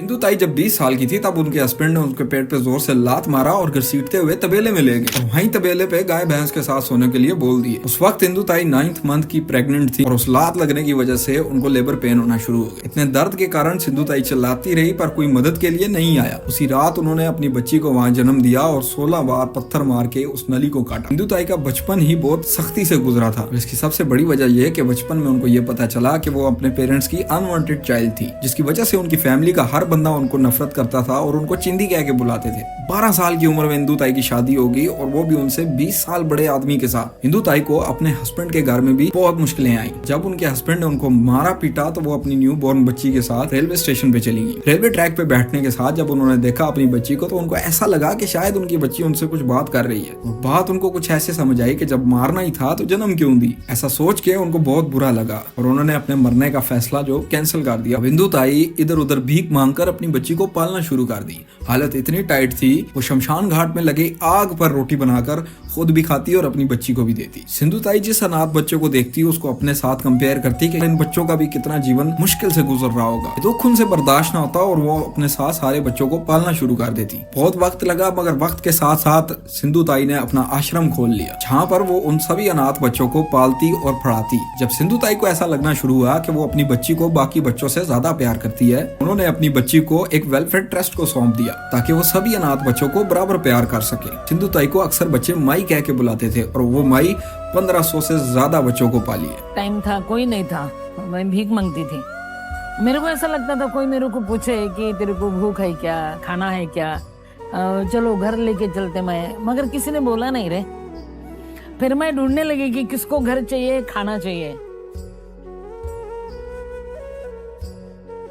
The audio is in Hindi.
सिंधु ताई जब 20 साल की थी तब उनके हस्बैंड ने उनके पेट पे जोर से लात मारा और घसीटते हुए तबेले में ले गए और वहीं तबेले पे गाय भैंस के साथ सोने के लिए बोल दिए। उस वक्त सिंधु ताई 9th मंथ की प्रेग्नेंट थी और उस लात लगने की वजह से उनको लेबर पेन होना शुरू हो गया। इतने दर्द के कारण सिंधु ताई चिल्लाती रही पर कोई मदद के लिए नहीं आया। उसी रात उन्होंने अपनी बच्ची को वहाँ जन्म दिया और 16 बार पत्थर मार के उस नली को काटा। सिंधु ताई का बचपन ही बहुत सख्ती से गुजरा था। इसकी सबसे बड़ी वजह यह कि बचपन में उनको ये पता चला कि वो अपने पेरेंट्स की अनवांटेड चाइल्ड थी, जिसकी वजह से उनकी फैमिली का हर बंदा उनको नफरत करता था और उनको चिंदी कह के बुलाते थे। 12 साल की उम्र में इंदु ताई की शादी होगी और वो भी उनसे 20 साल बड़े आदमी के साथ। इंदु ताई को अपने हस्बैंड के घर में भी बहुत मुश्किलें आई। जब उनके हस्बैंड ने उनको मारा पीटा तो वो अपनी न्यू बॉर्न बच्ची के साथ रेलवे स्टेशन पे चली गई। रेलवे ट्रैक पे बैठने के साथ जब उन्होंने देखा अपनी बच्ची को तो उनको ऐसा लगा कि शायद उनकी बच्ची उनसे कुछ बात कर रही है और बात उनको कुछ ऐसे समझ आई कि जब मारना ही था तो जन्म क्यों दी। ऐसा सोच के उनको बहुत बुरा लगा और उन्होंने अपने मरने का फैसला जो कैंसिल कर दिया। इंदु ताई इधर उधर भीख मांगकर अपनी बच्ची को पालना शुरू कर दी। हालत इतनी टाइट थी वो शमशान घाट में लगे आग पर रोटी बनाकर खुद भी खाती और अपनी बच्ची को भी देती। सिंधु ताई जिस अनाथ बच्चों को देखती उसको अपने साथ कंपेयर करती कि इन बच्चों का भी कितना जीवन मुश्किल से गुजर रहा होगा। दुख उनसे बर्दाश्त न होता और वो अपने साथ सारे बच्चों को पालना शुरू कर देती। बहुत वक्त लगा मगर वक्त के साथ साथ सिंधु ताई ने अपना आश्रम खोल लिया जहाँ पर वो उन सभी अनाथ बच्चों को पालती और पढ़ाती। जब सिंधु ताई को ऐसा लगना शुरू हुआ कि वो अपनी बच्ची को बाकी बच्चों से ज्यादा प्यार करती है, उन्होंने अपनी बच्ची को एक वेलफेयर ट्रस्ट को सौंप दिया ताकि वो सभी अनाथ बच्चों को बराबर प्यार कर सके। सिंधु ताई को अक्सर बच्चे माई कह के बुलाते थे और वो माई 1500 से ज्यादा बच्चों को पाली है। टाइम था, कोई नहीं था, मैं भीख मांगती थी। मेरे को ऐसा लगता था कोई मेरे को पूछे कि तेरे को भूख है क्या, खाना है क्या, चलो घर लेके चलते मगर किसी ने बोला नहीं रे। फिर मैं ढूंढने लगी कि किसको घर चाहिए, खाना चाहिए।